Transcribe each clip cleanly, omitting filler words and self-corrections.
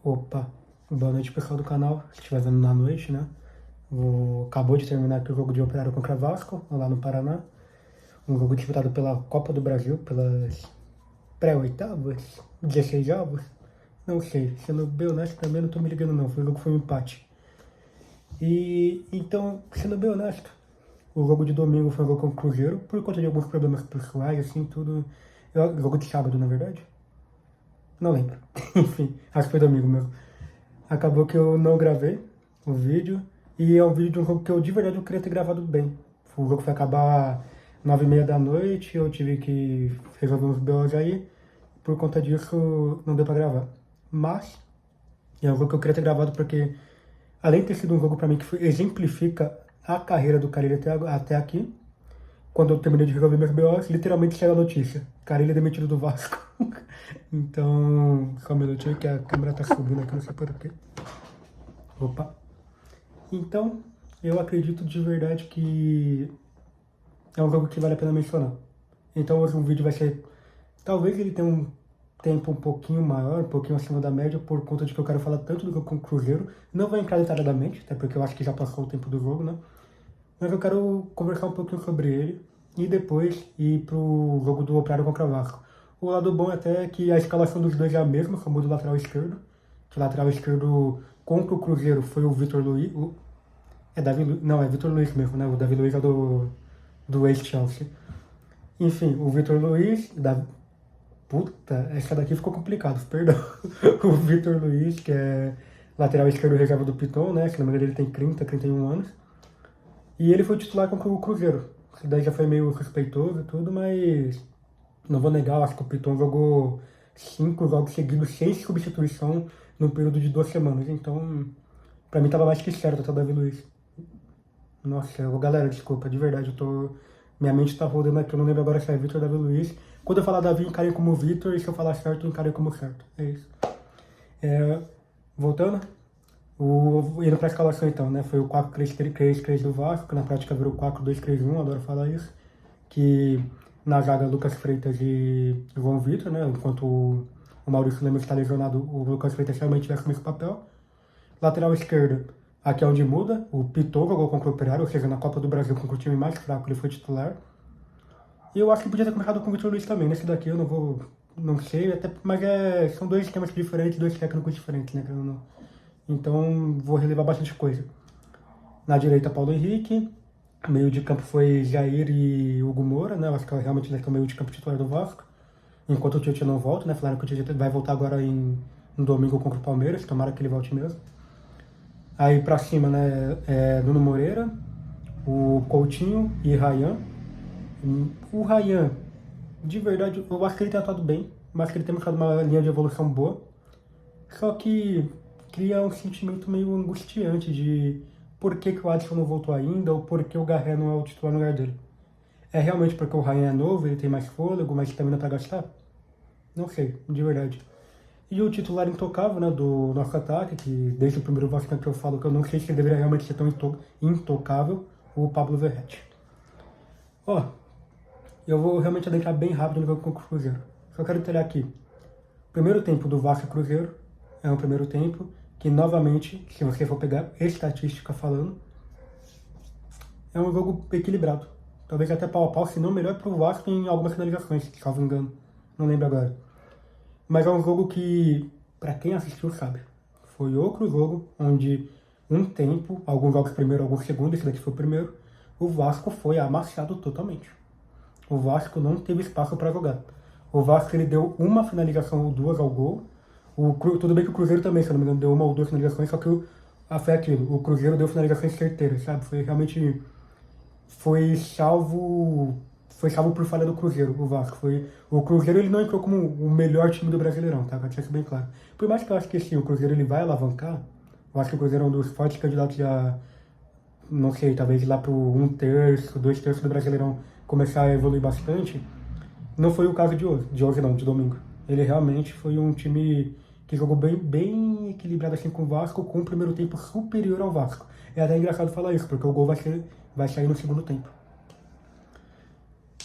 Opa, boa noite pessoal do canal, se estiver vendo na noite, né? Acabou de terminar aqui o jogo de Operário contra Vasco, lá no Paraná. Um jogo disputado pela Copa do Brasil, pelas pré-oitavas, 16 avos. Não sei, sendo bem honesto também não tô me ligando não, foi um jogo que foi um empate. E então, sendo bem honesto, o jogo de domingo foi um jogo com o Cruzeiro, por conta de alguns problemas pessoais, assim, tudo. Jogo de sábado, na verdade. Não lembro. Enfim, acho que foi domingo mesmo. Acabou que eu não gravei o vídeo. E é um vídeo de um jogo que eu de verdade eu queria ter gravado bem. O jogo foi acabar 9h30 da noite, eu tive que resolver uns BOs aí. Por conta disso, não deu pra gravar. Mas, é um jogo que eu queria ter gravado porque, além de ter sido um jogo pra mim que exemplifica a carreira do Carille até aqui, quando eu terminei de resolver meus BOs, literalmente saiu a notícia. Carille é demitido do Vasco. Então, só um minutinho que a câmera tá subindo aqui, não sei porquê. Opa. Então, eu acredito de verdade que é um jogo que vale a pena mencionar. Então hoje o vídeo vai ser... Talvez ele tenha um tempo um pouquinho maior, um pouquinho acima da média, por conta de que eu quero falar tanto do jogo com o Cruzeiro. Não vou entrar detalhadamente, até porque eu acho que já passou o tempo do jogo, né? Mas eu quero conversar um pouquinho sobre ele e depois ir pro jogo do Operário contra o Vasco. O lado bom até é que a escalação dos dois é a mesma, só muda o lateral esquerdo. Que o lateral esquerdo contra o Cruzeiro foi o Vitor Luiz. É Davi Luiz. Não, é Vitor Luiz mesmo, né? O Davi Luiz é do ex-Chelsea. Enfim, o Vitor Luiz. Puta, essa daqui ficou complicado, perdão. O Vitor Luiz, que é lateral esquerdo reserva do Piton, né? Se não me engano, ele tem 30, 31 anos. E ele foi titular contra o Cruzeiro. Isso daí já foi meio respeitoso e tudo, mas não vou negar, eu acho que o Piton jogou 5 jogos seguidos sem substituição num período de 2 semanas. Então, pra mim tava mais que certo até o Davi Luiz. Nossa, galera, desculpa, de verdade, eu tô. Minha mente tá rodando aqui, eu não lembro agora se é Vitor ou Davi Luiz. Quando eu falar Davi, encarei como Vitor, e se eu falar certo, eu encarei como certo. É isso. É, voltando, indo pra escalação então, né? Foi o 4-3-3 do Vasco, que na prática virou 4-2-3-1, adoro falar isso. Que na zaga Lucas Freitas e João Vitor, né? Enquanto o Maurício Lemos está lesionado, o Lucas Freitas realmente vai assumir esse papel. Lateral esquerdo, aqui é onde muda. O Piton jogou contra o Operário, ou seja, na Copa do Brasil, com o time mais fraco, ele foi titular. E eu acho que podia ter começado com o Vitor Luiz também. Nesse daqui eu não vou. Não sei, até, mas são dois esquemas diferentes, dois técnicos diferentes, né? Então vou relevar bastante coisa. Na direita, Paulo Henrique. Meio de campo foi Jair e Hugo Moura, né? Eu acho que realmente vai ser o meio de campo titular do Vasco. Enquanto o Tietchan não volta, né? Falaram que o Tietchan vai voltar agora no domingo contra o Palmeiras. Tomara que ele volte mesmo. Aí pra cima, né, Nuno Moreira, o Coutinho e Ryan. O Ryan, de verdade, eu acho que ele tem atuado bem, mas que ele tem mostrado uma linha de evolução boa. Só que cria um sentimento meio angustiante de por que o Adson não voltou ainda, ou por que o Garré não é o titular no lugar dele. É realmente porque o Ryan é novo, ele tem mais fôlego, mais estamina pra gastar? Não sei, de verdade. E o titular intocável, né, do nosso ataque, que desde o primeiro Vasco que eu falo que eu não sei se ele deveria realmente ser tão intocável, o Pablo Verratti. Ó, eu vou realmente adentrar bem rápido no jogo com o Cruzeiro. Só quero detalhar aqui. O primeiro tempo do Vasco e Cruzeiro é um primeiro tempo que, novamente, se você for pegar estatística falando, é um jogo equilibrado. Talvez até pau a pau, se não melhor pro Vasco em algumas finalizações, salvo engano. Não lembro agora. Mas é um jogo que, pra quem assistiu, sabe. Foi outro jogo onde um tempo, alguns jogos primeiro, alguns segundo, esse daqui foi o primeiro, o Vasco foi amassado totalmente. O Vasco não teve espaço para jogar. O Vasco ele deu uma finalização ou duas ao gol. Tudo bem que o Cruzeiro também, se eu não me engano, deu uma ou duas finalizações, só que foi aquilo. O Cruzeiro deu finalizações certeiras, sabe? Foi realmente foi salvo foi salvo por falha do Cruzeiro, o Vasco. O Cruzeiro ele não entrou como o melhor time do Brasileirão, tá? Pra deixar isso bem claro. Por mais que eu acho que sim, o Cruzeiro ele vai alavancar, eu acho que o Cruzeiro é um dos fortes candidatos a, não sei, talvez ir lá pro 1/3, 2/3 do Brasileirão começar a evoluir bastante. Não foi o caso de hoje não, de domingo. Ele realmente foi um time que jogou bem equilibrado assim com o Vasco, com um primeiro tempo superior ao Vasco. É até engraçado falar isso, porque o gol vai sair no segundo tempo.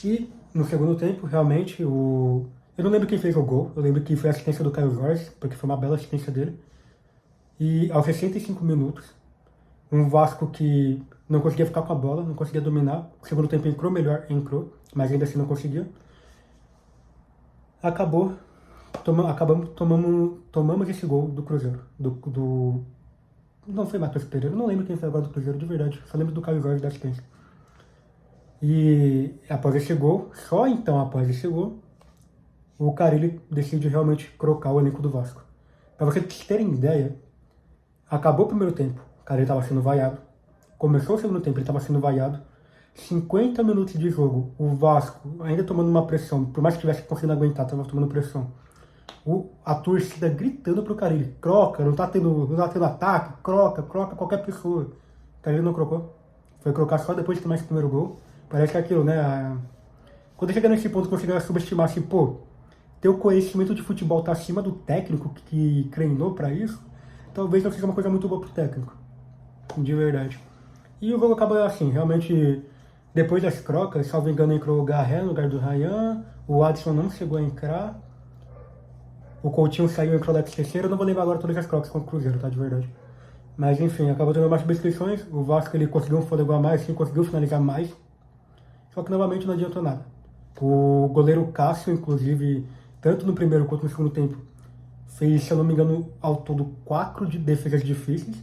E no segundo tempo, realmente, eu não lembro quem fez o gol, eu lembro que foi a assistência do Caio Jorge, porque foi uma bela assistência dele. E aos 65 minutos, um Vasco que não conseguia ficar com a bola, não conseguia dominar. O segundo tempo entrou melhor, mas ainda assim não conseguia. Tomamos esse gol do Cruzeiro. Não foi Matheus Pereira, não lembro quem foi agora do Cruzeiro, de verdade. Só lembro do Caio Jorge da assistência. E após esse gol, só então após esse gol, o Carille decide realmente trocar o elenco do Vasco. Pra vocês terem ideia, acabou o primeiro tempo, o Carille estava sendo vaiado. Começou o segundo tempo, ele estava sendo vaiado. 50 minutos de jogo, o Vasco ainda tomando uma pressão, por mais que tivesse conseguido aguentar, estava tomando pressão. A torcida gritando pro Carille, croca, não tá tendo ataque, croca qualquer pessoa. O Carille não crocou, foi crocar só depois de tomar esse primeiro gol. Parece que é aquilo, né? Quando chega nesse ponto que você vai subestimar assim, pô, teu conhecimento de futebol tá acima do técnico que treinou pra isso, talvez não seja uma coisa muito boa pro técnico. De verdade. E o jogo acaba assim, realmente, depois das trocas, salvo engano, entrou o Garré no lugar do Ryan, o Adson não chegou a entrar, o Coutinho saiu e entrou da terceira, eu não vou lembrar agora todas as trocas com o Cruzeiro, tá, de verdade. Mas enfim, acabou tendo mais substituições, o Vasco ele conseguiu um fôlego a mais, sim, conseguiu finalizar mais, só que novamente não adiantou nada. O goleiro Cássio, inclusive, tanto no primeiro quanto no segundo tempo, fez, se eu não me engano, ao todo 4 defesas difíceis.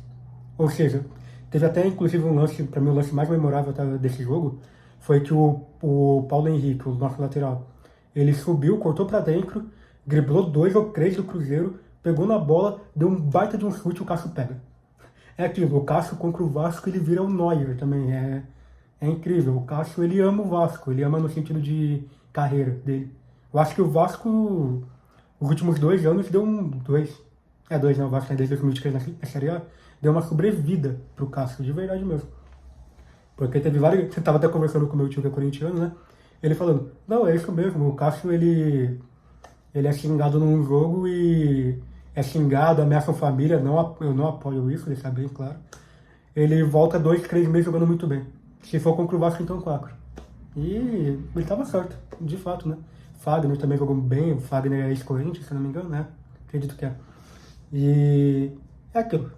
Ou seja, teve até inclusive um lance, para mim o lance mais memorável desse jogo, foi que o Paulo Henrique, o nosso lateral, ele subiu, cortou para dentro, driblou 2 ou 3 do Cruzeiro, pegou na bola, deu um baita de um chute e o Cássio pega. É aquilo, o Cássio contra o Vasco, ele vira o Neuer também, é incrível. O Cássio, ele ama o Vasco, ele ama no sentido de carreira dele. Eu acho que o Vasco, os últimos 2 anos, deu um... 2 não, o Vasco desde 2023 na Série A, deu uma sobrevida pro Cássio, de verdade mesmo. Porque teve vários... Você tava até conversando com o meu tio que é corintiano, né? Ele falando, não, é isso mesmo, o Cássio, ele é xingado num jogo e é xingado, ameaça a família, eu não apoio isso, deixar bem claro. Ele volta 2, 3 meses jogando muito bem. Se for contra o Vasco, então 4. E ele tava certo, de fato, né? Fagner também jogou bem, o Fagner é ex-Corinthians, se não me engano, né? Acredito que é. E é aquilo.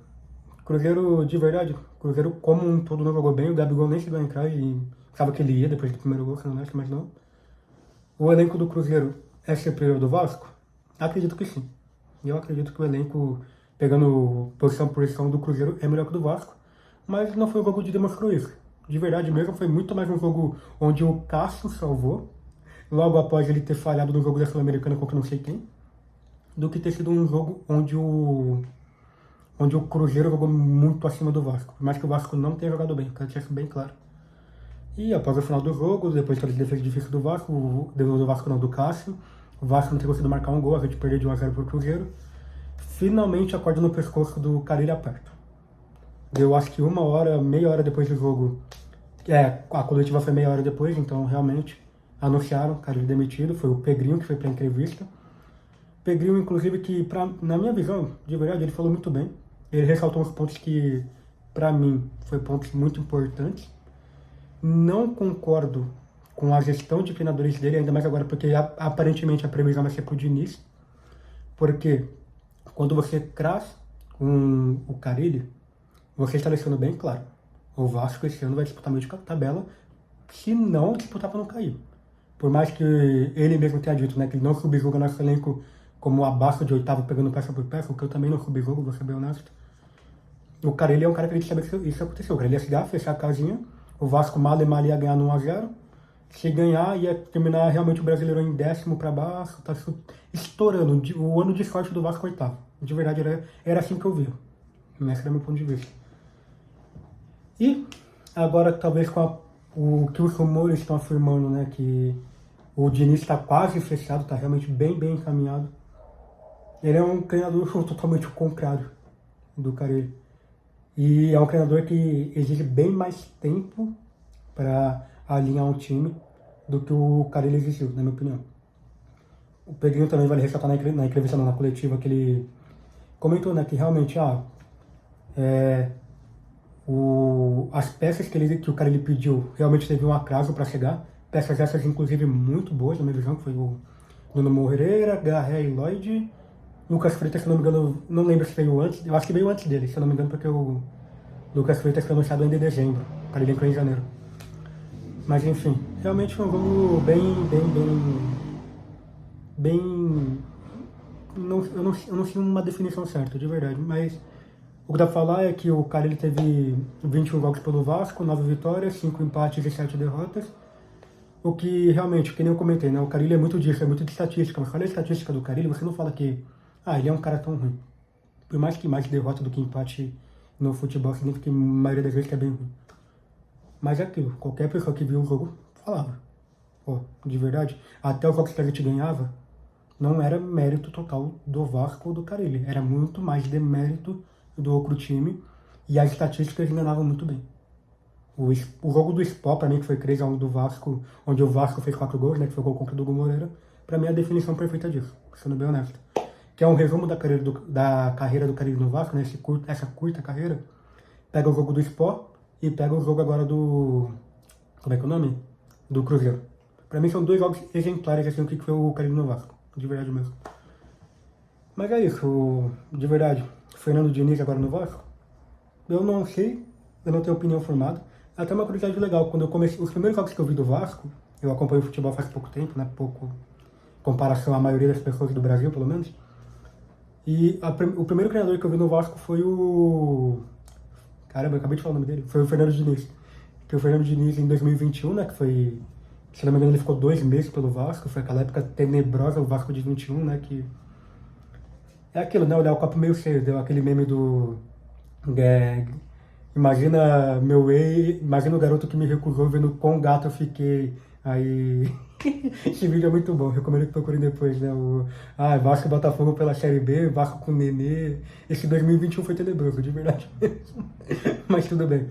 Cruzeiro, de verdade, Cruzeiro como um todo não jogou bem, o Gabigol nem chegou a entrar e sabe que ele ia depois do primeiro gol, se não mexe, mas não. O elenco do Cruzeiro é superior do Vasco? Acredito que sim. Eu acredito que o elenco, pegando posição por posição do Cruzeiro, é melhor que o do Vasco, mas não foi um jogo que demonstrou isso. De verdade mesmo, foi muito mais um jogo onde o Cássio salvou, logo após ele ter falhado no jogo da Sul-Americana contra não sei quem, do que ter sido um jogo onde o Cruzeiro jogou muito acima do Vasco. Por mais que o Vasco não tenha jogado bem, quero deixar isso bem claro. E após o final do jogo, depois das defesas difíceis do Vasco, do Vasco não, do Cássio, o Vasco não ter conseguido marcar um gol, a gente perdeu de 1-0 pro Cruzeiro, finalmente a corda no pescoço do Carille aperta. Deu acho que meia hora depois do jogo, a coletiva foi meia hora depois, então realmente anunciaram o Carille demitido, foi o Pegrinho que foi pra entrevista. Pegrinho, inclusive, que na minha visão, de verdade, ele falou muito bem. Ele ressaltou uns pontos que, pra mim, foi pontos muito importantes. Não concordo com a gestão de treinadores dele, ainda mais agora porque aparentemente a previsão vai ser pro Diniz. Porque quando você traz o Carille, você está deixando bem claro. O Vasco esse ano vai disputar meio de tabela, se não disputar para não cair. Por mais que ele mesmo tenha dito, né, que ele não subjuga nosso elenco como abaixo de oitavo pegando peça por peça, o que eu também não subjugo, vou ser bem honesto. O Carille é um cara que a gente sabe que isso aconteceu. Ele ia chegar, fechar a casinha, o Vasco mal e mal ia ganhar no 1-0. Se ganhar, ia terminar realmente o Brasileiro em 10º para baixo, tá estourando. O ano de sorte do Vasco oitavo. De verdade, era assim que eu via. Esse era meu ponto de vista. E agora, talvez com o que os rumores estão afirmando, né, que o Diniz está quase fechado, está realmente bem encaminhado. Ele é um treinador totalmente o contrário do Carille. E é um treinador que exige bem mais tempo para alinhar um time do que o Carille exigiu, na minha opinião. O Pedrinho também vale ressaltar na entrevista, na coletiva, que ele comentou, né, que realmente as peças que o Carille pediu realmente teve um atraso para chegar. Peças essas, inclusive, muito boas, na minha visão, que foi o Nuno Moreira, Garré e Lloyd. Lucas Freitas, se não me engano, não lembro se veio antes, eu acho que veio antes dele, se eu não me engano, porque o Lucas Freitas foi anunciado ainda em dezembro, o Carilli entrou em janeiro. Mas enfim, realmente foi um jogo bem. Eu não sei uma definição certa, de verdade, mas o que dá pra falar é que o cara ele teve 21 jogos pelo Vasco, 9 vitórias, 5 empates e 7 derrotas. O que realmente, que nem eu comentei, né? O Carille é muito disso, é muito de estatística. Mas olha a estatística do Carille, você não fala que ele é um cara tão ruim. Por mais que mais derrota do que empate no futebol, significa que a maioria das vezes que é bem ruim. Mas é aquilo, qualquer pessoa que viu o jogo falava. Pô, de verdade, até os jogos que a gente ganhava, não era mérito total do Vasco ou do Carille. Era muito mais demérito do outro time. E as estatísticas enganavam muito bem. O jogo do Sport, pra mim, que foi 3-1 do Vasco, onde o Vasco fez 4 gols, né, que foi o gol contra o Hugo Moreira, pra mim é a definição perfeita disso, sendo bem honesto. Que é um resumo da carreira do Carille no Vasco, né, essa curta carreira. Pega o jogo do Sport e pega o jogo agora do... Como é que é o nome? Do Cruzeiro. Pra mim são 2 jogos exemplares, assim, o que foi o Carille no Vasco. De verdade mesmo. Mas é isso, de verdade. Fernando Diniz agora no Vasco? Eu não sei, eu não tenho opinião formada. Até uma curiosidade legal, quando eu comecei, os primeiros jogos que eu vi do Vasco, eu acompanho futebol faz pouco tempo, né? Pouco em comparação à maioria das pessoas do Brasil, pelo menos. E o primeiro treinador que eu vi no Vasco foi o... Caramba, eu acabei de falar o nome dele. Foi o Fernando Diniz. Que o Fernando Diniz em 2021, né? Que foi... Se não me engano, ele ficou 2 meses pelo Vasco. Foi aquela época tenebrosa, o Vasco de 21, né? Que... É aquilo, né? Olhar o copo meio cheio. Deu aquele meme do... Imagina o garoto que me recusou vendo quão gato eu fiquei. Aí. Esse vídeo é muito bom, recomendo que procurem depois, né? Vasco e Botafogo pela Série B, Vasco com Nenê. Esse 2021 foi tenebroso, de verdade mesmo. Mas tudo bem.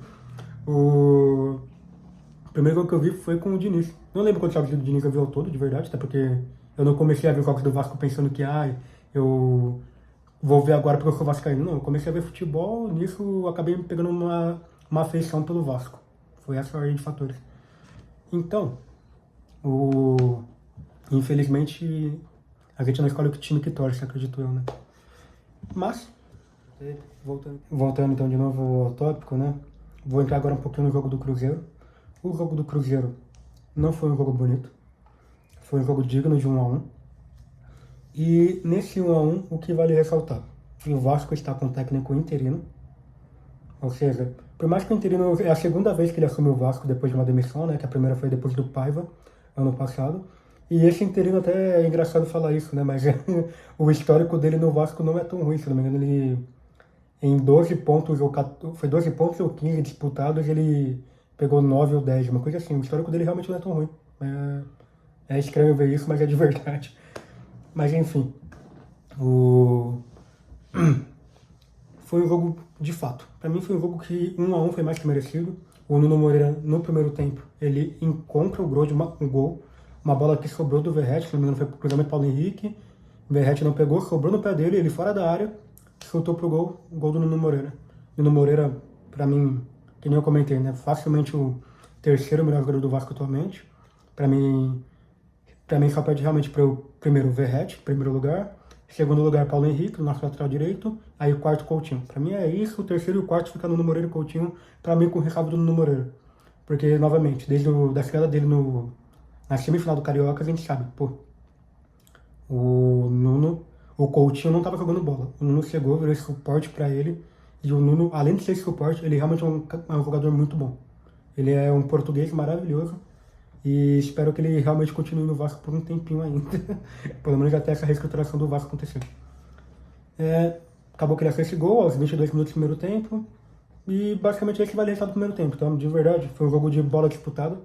O primeiro jogo que eu vi foi com o Diniz. Não lembro quantos jogos do Diniz eu vi ao todo, de verdade, até porque eu não comecei a ver os jogos do Vasco pensando que, eu vou ver agora porque eu sou vascaíno. Não, eu comecei a ver futebol, nisso eu acabei pegando uma afeição pelo Vasco. Foi essa a ordem de fatores. Então, infelizmente, a gente não escolhe o time que torce, acredito eu, né? Mas, voltando então de novo ao tópico, né? Vou entrar agora um pouquinho no jogo do Cruzeiro. O jogo do Cruzeiro não foi um jogo bonito. Foi um jogo digno de 1-1. E nesse 1-1, o que vale ressaltar? O Vasco está com um técnico interino. Ou seja, por mais que o interino é a segunda vez que ele assumiu o Vasco depois de uma demissão, né? Que a primeira foi depois do Paiva, ano passado. E esse interino até é engraçado falar isso, né? Mas o histórico dele no Vasco não é tão ruim, se não me engano, ele em 12 pontos ou 14, foi 12 pontos ou 15 disputados, ele pegou 9 ou 10, uma coisa assim. O histórico dele realmente não é tão ruim. É estranho ver isso, mas é de verdade. Mas enfim, foi um jogo de fato. Para mim foi um jogo que 1-1 foi mais que merecido. O Nuno Moreira, no primeiro tempo, ele encontra o gol, uma bola que sobrou do Verratti, se não me engano foi pro cruzamento do Paulo Henrique. O Verratti não pegou, sobrou no pé dele, ele fora da área, soltou pro gol, o gol do Nuno Moreira. Nuno Moreira, para mim, que nem eu comentei, né, facilmente o terceiro melhor jogador do Vasco atualmente. Para mim só perde realmente para o primeiro Verratti, primeiro lugar. Segundo lugar, Paulo Henrique, nosso lateral direito. Aí o quarto, Coutinho. Para mim é isso. O terceiro e o quarto fica no Nuno Moreira e Coutinho. Para mim, com o recado do Nuno Moreira. Porque, novamente, desde da chegada dele na semifinal do Carioca, a gente sabe, o Coutinho não estava jogando bola. O Nuno chegou, virou esse suporte para ele. E o Nuno, além de ser esse suporte, ele realmente é um jogador muito bom. Ele é um português maravilhoso. E espero que ele realmente continue no Vasco por um tempinho ainda. Pelo menos até essa reestruturação do Vasco acontecer. Acabou que ele fez esse gol aos 22 minutos do primeiro tempo. E basicamente esse vale o resultado do primeiro tempo. Então, de verdade, foi um jogo de bola disputada.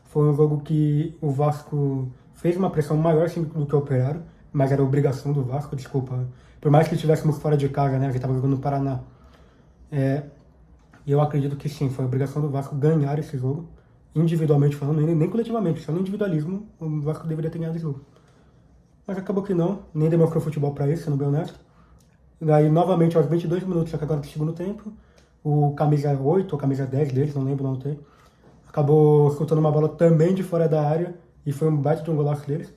Foi um jogo que o Vasco fez uma pressão maior sim, do que o Operário. Mas era obrigação do Vasco, desculpa. Por mais que estivéssemos fora de casa, né? A gente estava jogando no Paraná. E eu acredito que sim, foi obrigação do Vasco ganhar esse jogo. Individualmente falando, nem coletivamente, só no individualismo, o Vasco deveria ter ganhado esse jogo. Mas acabou que não, nem demonstrou futebol pra isso, sendo bem honesto. Daí, novamente, aos 22 minutos, só que agora do segundo tempo, o camisa 8 ou camisa 10 deles, não lembro, não tem, acabou soltando uma bola também de fora da área, e foi um baita de um golaço deles.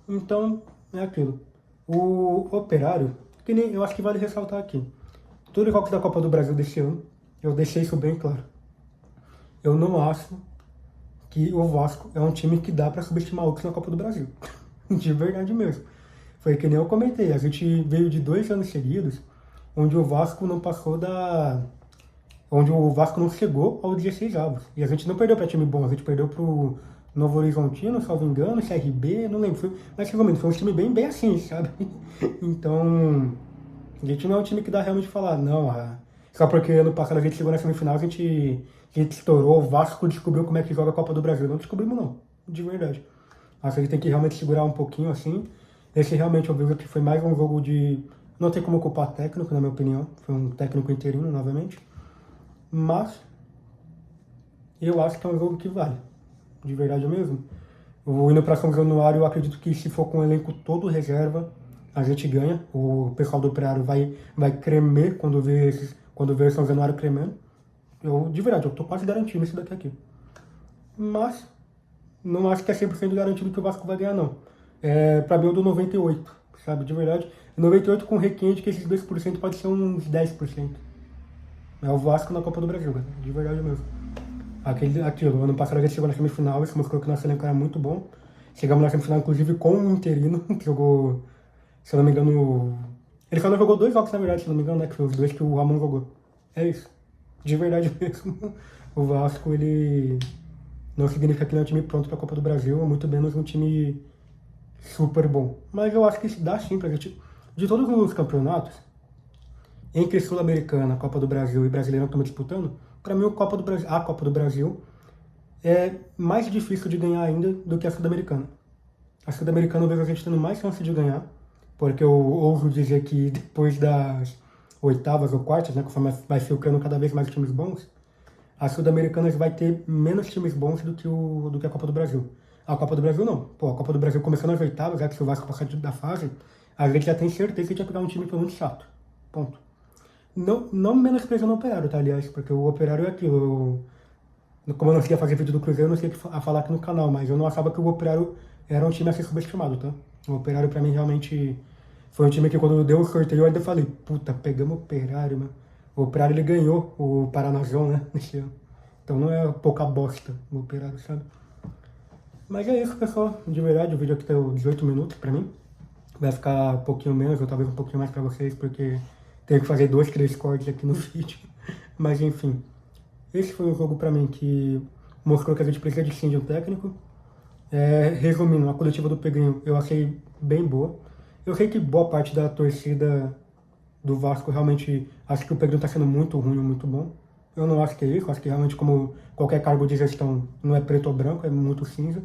Então, é aquilo. O Operário, que nem eu acho que vale ressaltar aqui. Todos os jogos da Copa do Brasil desse ano, eu deixei isso bem claro. Eu não acho que o Vasco é um time que dá pra subestimar outros na Copa do Brasil. De verdade mesmo. Foi que nem eu comentei, a gente veio de 2 anos seguidos, onde o Vasco não passou da... onde o Vasco não chegou aos 16 avos. E a gente não perdeu pra time bom, a gente perdeu pro Novo Horizontino, salvo engano, CRB, não lembro. Mas realmente foi um time bem assim, sabe? Então, a gente não é um time que dá realmente falar, não, só porque ano passado a gente chegou na semifinal, a gente estourou, o Vasco descobriu como é que joga a Copa do Brasil. Não descobrimos não, de verdade. Acho que a gente tem que realmente segurar um pouquinho assim. Esse realmente eu vejo que foi mais um jogo de... Não tem como culpar técnico, na minha opinião. Foi um técnico interino, novamente. Mas eu acho que é um jogo que vale. De verdade mesmo. O indo para São Januário, eu acredito que se for com o elenco todo reserva, a gente ganha. O pessoal do Operário vai cremer quando vê São Januário cremendo. De verdade, eu tô quase garantindo isso daqui. Mas não acho que é 100% garantido que o Vasco vai ganhar, não. Pra mim, eu dou 98, sabe? De verdade. 98 com requinte que esses 2% pode ser uns 10%. É o Vasco na Copa do Brasil, cara. De verdade mesmo. Aquilo, ano passado a gente chegou na semifinal, isso mostrou que o nosso elenco era muito bom. Chegamos na semifinal, inclusive, com um interino, que jogou, se eu não me engano... Ele só não jogou 2 jogos, na verdade, se eu não me engano, né? Que foi os 2 que o Ramon jogou. É isso. De verdade mesmo. O Vasco, ele não significa que ele é um time pronto pra Copa do Brasil, é muito menos um time super bom. Mas eu acho que dá sim pra gente... De todos os campeonatos, entre Sul-Americana, Copa do Brasil e Brasileirão que estamos disputando, para mim a Copa do Brasil é mais difícil de ganhar ainda do que a Sul-Americana. A Sul-Americana eu vejo a gente tendo mais chance de ganhar, porque eu ouso dizer que depois das oitavas ou quartas, né, conforme vai filtrando cada vez mais times bons, a Sul-Americana vai ter menos times bons do que a Copa do Brasil. A Copa do Brasil não. Pô, a Copa do Brasil começou nas oitavas, já que se o Vasco passar da fase, a gente já tem certeza que a gente vai pegar um time pelo menos chato. Ponto. Não menosprezando o Operário, tá, aliás, porque o Operário é aquilo. Como eu não sei fazer vídeo do Cruzeiro, eu não sei a falar aqui no canal, mas eu não achava que o Operário era um time a ser subestimado, tá? O Operário pra mim realmente foi um time que quando deu o sorteio eu ainda falei, puta, pegamos o Operário, mano. O Operário ele ganhou o Paranazão, né, nesse ano. Então não é pouca bosta o Operário, sabe? Mas é isso, pessoal. De verdade, o vídeo aqui tem 18 minutos pra mim. Vai ficar um pouquinho menos, ou talvez um pouquinho mais pra vocês, porque tenho que fazer 2, 3 cortes aqui no vídeo. Mas enfim, esse foi um jogo pra mim que mostrou que a gente precisa de sim de um técnico. Resumindo, a coletiva do Pedrinho eu achei bem boa. Eu sei que boa parte da torcida do Vasco realmente acha que o Pedrinho tá sendo muito ruim ou muito bom. Eu não acho que é isso, eu acho que realmente como qualquer cargo de gestão não é preto ou branco, é muito cinza.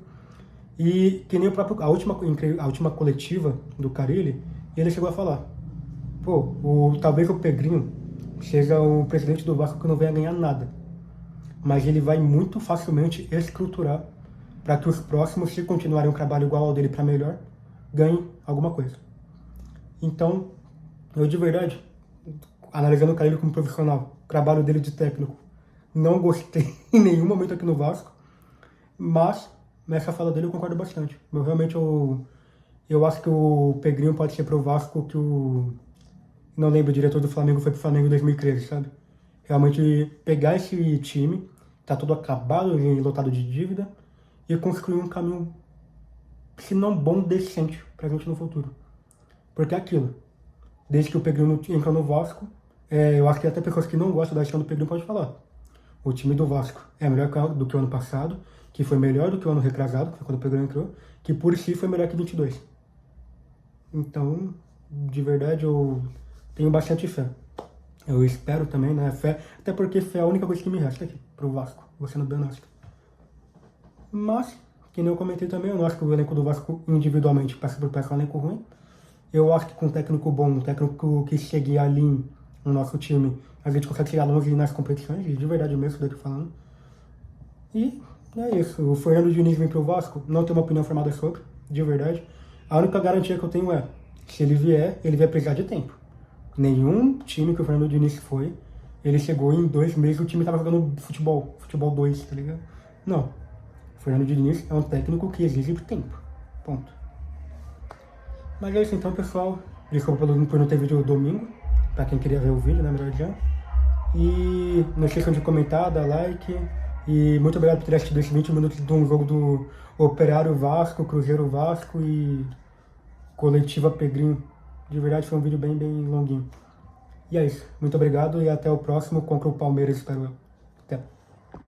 E que nem a última coletiva do Carille, ele chegou a falar, pô, talvez o Pedrinho seja o presidente do Vasco que não venha ganhar nada, mas ele vai muito facilmente estruturar para que os próximos, se continuarem um trabalho igual ao dele para melhor, ganhem alguma coisa. Então, eu de verdade, analisando o Carille como profissional, o trabalho dele de técnico, não gostei em nenhum momento aqui no Vasco, mas nessa fala dele eu concordo bastante. Eu acho que o Pedrinho pode ser pro Vasco que não lembro, o diretor do Flamengo foi pro Flamengo em 2013, sabe? Realmente pegar esse time, tá todo acabado e lotado de dívida, e construir um caminho, se não bom, decente pra gente no futuro. Porque é aquilo. Desde que o Pedrinho entrou no Vasco, eu acho que até pessoas que não gostam da gestão do Pedrinho podem falar. O time do Vasco é melhor do que o ano passado, que foi melhor do que o ano retrasado, que foi quando o Pedrinho entrou, que por si foi melhor que 22. Então, de verdade, eu tenho bastante fé. Eu espero também, né? Fé, até porque fé é a única coisa que me resta aqui, pro Vasco, vou sendo bem honesto. Mas, que nem eu comentei também, eu não acho que o elenco do Vasco individualmente passa por peça um elenco ruim. Eu acho que com um técnico bom, um técnico que chegue ali no nosso time, a gente consegue chegar longe nas competições, de verdade mesmo, daqui falando. E é isso. O Fernando Diniz vem pro Vasco, não tenho uma opinião formada sobre, de verdade. A única garantia que eu tenho é, se ele vier, ele vai precisar de tempo. Nenhum time que o Fernando Diniz foi, ele chegou em 2 meses, o time tava jogando futebol 2, tá ligado? Não. O Fernando Diniz é um técnico que exige tempo. Ponto. Mas é isso então, pessoal. Desculpa por não ter vídeo domingo, pra quem queria ver o vídeo, né, melhor dizendo. E não esqueçam de comentar, dar like. E muito obrigado por ter assistido esses 20 minutos de um jogo do Operário Vasco, Cruzeiro Vasco e Coletiva Pegrinho. De verdade foi um vídeo bem longuinho. E é isso. Muito obrigado e até o próximo contra o Palmeiras, espero eu. Até.